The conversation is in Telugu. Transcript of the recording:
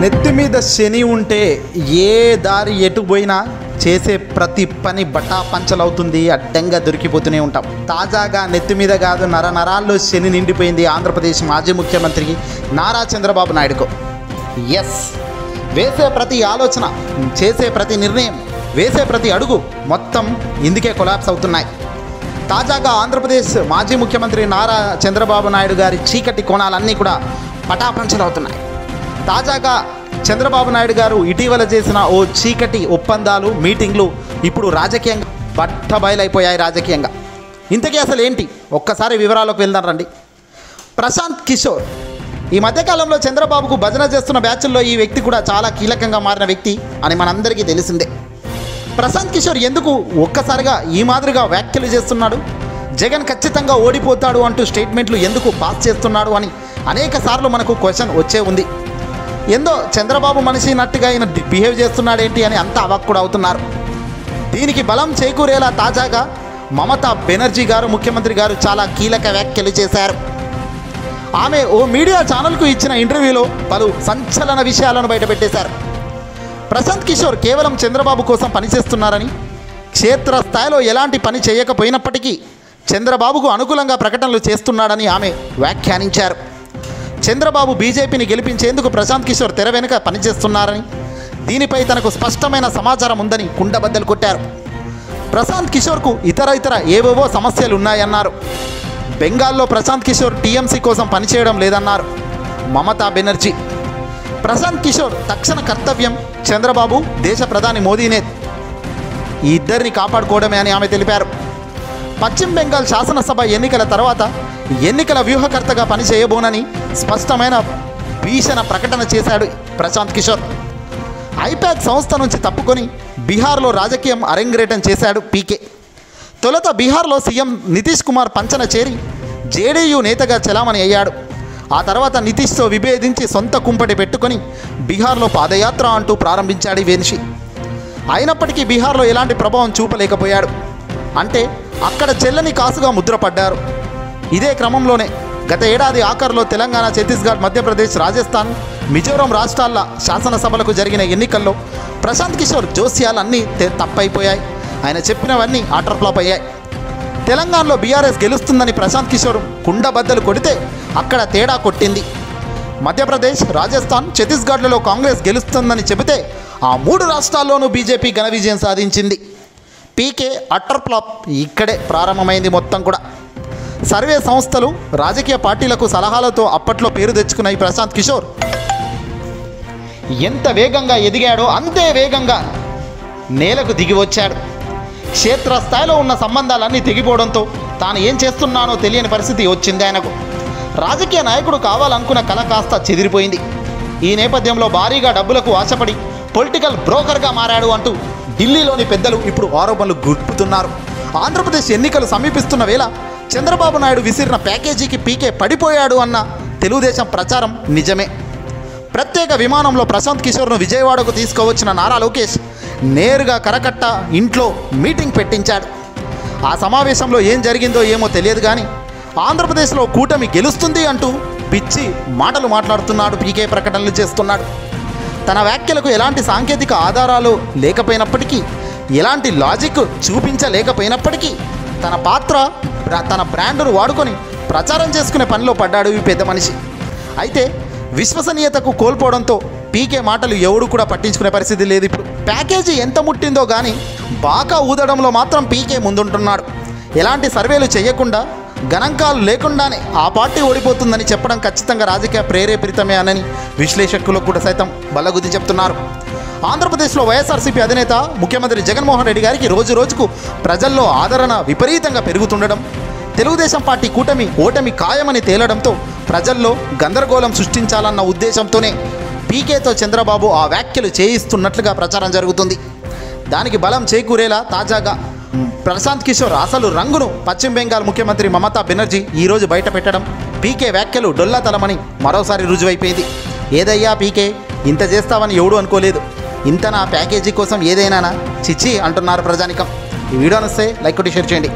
నెత్తి మీద శని ఉంటే ఏ దారి ఎటు పోయినా చేసే ప్రతి పని బట్టా పంచలవుతుంది, అడ్డంగా దొరికిపోతూనే ఉంటాం. తాజాగా నెత్తి మీద కాదు నరాల్లో శని నిండిపోయింది ఆంధ్రప్రదేశ్ మాజీ ముఖ్యమంత్రికి నారా చంద్రబాబు నాయుడుకు. ఎస్, వేసే ప్రతి ఆలోచన, చేసే ప్రతి నిర్ణయం, వేసే ప్రతి అడుగు మొత్తం ఇందుకే కొలాప్స్ అవుతున్నాయి. తాజాగా ఆంధ్రప్రదేశ్ మాజీ ముఖ్యమంత్రి నారా చంద్రబాబు నాయుడు గారి చీకటి కోణాలన్నీ కూడా పటాపంచలవుతున్నాయి. తాజాగా చంద్రబాబు నాయుడు గారు ఇటీవల చేసిన ఓ చీకటి ఒప్పందాలు, మీటింగ్లు ఇప్పుడు రాజకీయంగా బట్టబయలైపోయాయి. రాజకీయంగా ఇంతకీ అసలు ఏంటి, ఒక్కసారి వివరాలకు వెళ్దాం రండి. ప్రశాంత్ కిషోర్ ఈ మధ్యకాలంలో చంద్రబాబుకు భజన చేస్తున్న బ్యాచ్ల్లో ఈ వ్యక్తి కూడా చాలా కీలకంగా మారిన వ్యక్తి అని మనందరికీ తెలిసిందే. ప్రశాంత్ కిషోర్ ఎందుకు ఒక్కసారిగా ఈ మాదిరిగా వ్యాఖ్యలు చేస్తున్నాడు, జగన్ ఖచ్చితంగా ఓడిపోతాడు అంటూ స్టేట్మెంట్లు ఎందుకు పాస్ చేస్తున్నాడు అని అనేక సార్లు మనకు క్వశ్చన్ వచ్చే ఉంది. ఏందో చంద్రబాబు మనిషి నట్టుగా ఆయన బిహేవ్ చేస్తున్నాడేంటి అని అంతా అవాక్కుడు అవుతున్నారు. దీనికి బలం చేకూరేలా తాజాగా మమతా బెనర్జీ గారు, ముఖ్యమంత్రి గారు చాలా కీలక వ్యాఖ్యలు చేశారు. ఆమె ఓ మీడియా ఛానల్కు ఇచ్చిన ఇంటర్వ్యూలో పలు సంచలన విషయాలను బయటపెట్టేశారు. ప్రశాంత్ కిషోర్ కేవలం చంద్రబాబు కోసం పనిచేస్తున్నారని, క్షేత్రస్థాయిలో ఎలాంటి పని చేయకపోయినప్పటికీ చంద్రబాబుకు అనుకూలంగా ప్రకటనలు చేస్తున్నాడని ఆమె వ్యాఖ్యానించారు. చంద్రబాబు బీజేపీని గెలిపించేందుకు ప్రశాంత్ కిషోర్ తెర వెనుక పనిచేస్తున్నారని, దీనిపై తనకు స్పష్టమైన సమాచారం ఉందని కుండబద్దలు కొట్టారు. ప్రశాంత్ కిషోర్కు ఇతర ఏవేవో సమస్యలు ఉన్నాయన్నారు. బెంగాల్లో ప్రశాంత్ కిషోర్ టీఎంసీ కోసం పనిచేయడం లేదన్నారు మమతా బెనర్జీ. ప్రశాంత్ కిషోర్ తక్షణ కర్తవ్యం చంద్రబాబు, దేశ ప్రధాని మోదీనే, ఈ ఇద్దరిని కాపాడుకోవడమే అని ఆమె తెలిపారు. పశ్చిమ బెంగాల్ శాసనసభ ఎన్నికల తర్వాత ఎన్నికల వ్యూహకర్తగా పనిచేయబోనని స్పష్టమైన భీషణ ప్రకటన చేశాడు ప్రశాంత్ కిషోర్. ఐపాక్ సంస్థ నుంచి తప్పుకొని బీహార్లో రాజకీయం అరంగేట్రం చేశాడు పీకే. తొలుత బీహార్లో సీఎం నితీష్ కుమార్ పంచన చేరి జేడీయూ నేతగా చలామణి అయ్యాడు. ఆ తర్వాత నితీష్తో విభేదించి సొంత కుంపటి పెట్టుకొని బీహార్లో పాదయాత్ర అంటూ ప్రారంభించాడు వేనిషి. అయినప్పటికీ బీహార్లో ఎలాంటి ప్రభావం చూపలేకపోయాడు. అంటే అక్కడ చెల్లని కాసుగా ముద్రపడ్డారు. ఇదే క్రమంలోనే గత ఏడాది ఆఖరులో తెలంగాణ, ఛత్తీస్గఢ్, మధ్యప్రదేశ్, రాజస్థాన్, మిజోరాం రాష్ట్రాల శాసనసభలకు జరిగిన ఎన్నికల్లో ప్రశాంత్ కిషోర్ జోస్యాలన్నీ తప్పైపోయాయి. ఆయన చెప్పినవన్నీ ఆటర్ ఫ్లాప్ అయ్యాయి. తెలంగాణలో బీఆర్ఎస్ గెలుస్తుందని ప్రశాంత్ కిషోర్ కుండబద్దలు కొడితే అక్కడ తేడా కొట్టింది. మధ్యప్రదేశ్, రాజస్థాన్, ఛత్తీస్గఢ్లలో కాంగ్రెస్ గెలుస్తుందని చెబితే ఆ 3 రాష్ట్రాల్లోనూ బీజేపీ ఘన విజయం సాధించింది. పీకే అటర్ ఫ్లాప్ ఇక్కడే ప్రారంభమైంది మొత్తం కూడా. సర్వే సంస్థలు, రాజకీయ పార్టీలకు సలహాలతో అప్పట్లో పేరు తెచ్చుకున్న ఈ ప్రశాంత్ కిషోర్ ఎంత వేగంగా ఎదిగాడో అంతే వేగంగా నేలకు దిగి వచ్చాడు. క్షేత్రస్థాయిలో ఉన్న సంబంధాలన్నీ తెగిపోవడంతో తాను ఏం చేస్తున్నానో తెలియని పరిస్థితి వచ్చింది ఆయనకు. రాజకీయ నాయకుడు కావాలనుకున్న కల కాస్త చెదిరిపోయింది. ఈ నేపథ్యంలో భారీగా డబ్బులకు ఆశపడి పొలిటికల్ బ్రోకర్గా మారాడు అంటూ ఢిల్లీలోని పెద్దలు ఇప్పుడు ఆరోపణలు గుర్పుతున్నారు. ఆంధ్రప్రదేశ్ ఎన్నికలు సమీపిస్తున్న వేళ చంద్రబాబు నాయుడు విసిరిన ప్యాకేజీకి పీకే పడిపోయాడు అన్న తెలుగుదేశం ప్రచారం నిజమే. ప్రత్యేక విమానంలో ప్రశాంత్ కిషోర్ను విజయవాడకు తీసుకువచ్చిన నారా లోకేష్ నేరుగా కరకట్ట ఇంట్లో మీటింగ్ పెట్టించాడు. ఆ సమావేశంలో ఏం జరిగిందో ఏమో తెలియదు కానీ ఆంధ్రప్రదేశ్లో కూటమి గెలుస్తుంది అంటూ పిచ్చి మాటలు మాట్లాడుతున్నాడు. పీకే ప్రకటనలు చేస్తున్నాడు. తన వ్యాఖ్యలకు ఎలాంటి సాంకేతిక ఆధారాలు లేకపోయినప్పటికీ, ఎలాంటి లాజిక్ చూపించలేకపోయినప్పటికీ తన పాత్ర, తన బ్రాండ్ను వాడుకొని ప్రచారం చేసుకునే పనిలో పడ్డాడు ఈ పెద్ద మనిషి. అయితే విశ్వసనీయతకు కోల్పోవడంతో పీకే మాటలు ఎవడు కూడా పట్టించుకునే పరిస్థితి లేదు. ఇప్పుడు ప్యాకేజీ ఎంత ముట్టిందో కానీ బాగా ఊదడంలో మాత్రం పీకే ముందుంటున్నాడు. ఎలాంటి సర్వేలు చేయకుండా, గణాంకాలు లేకుండానే ఆ పార్టీ ఓడిపోతుందని చెప్పడం ఖచ్చితంగా రాజకీయ ప్రేరేపితమే అని విశ్లేషకులు కూడా సైతం బల్లగుద్ది చెప్తున్నారు. ఆంధ్రప్రదేశ్లో వైఎస్ఆర్సీపీ అధినేత ముఖ్యమంత్రి జగన్మోహన్ రెడ్డి గారికి రోజు రోజుకు ప్రజల్లో ఆదరణ విపరీతంగా పెరుగుతుండడం, తెలుగుదేశం పార్టీ కూటమి ఓటమి ఖాయమని తేలడంతో ప్రజల్లో గందరగోళం సృష్టించాలన్న ఉద్దేశంతోనే పీకేతో చంద్రబాబు ఆ వ్యాఖ్యలు చేయిస్తున్నట్లుగా ప్రచారం జరుగుతుంది. దానికి బలం చేకూరేలా తాజాగా ప్రశాంత్ కిషోర్ అసలు రంగును పశ్చిమ బెంగాల్ ముఖ్యమంత్రి మమతా బెనర్జీ ఈరోజు బయట పెట్టడం పీకే వ్యాఖ్యలు డొల్లాతలమని మరోసారి రుజువైపోయింది. ఏదయ్యా పీకే, ఇంత చేస్తావని ఎవడు అనుకోలేదు, ఇంత నా ప్యాకేజీ కోసం ఏదైనా చిచ్చి అంటున్నారు ప్రజానికం. ఈ వీడియో నచ్చితే లైక్ కొట్టి షేర్ చేయండి.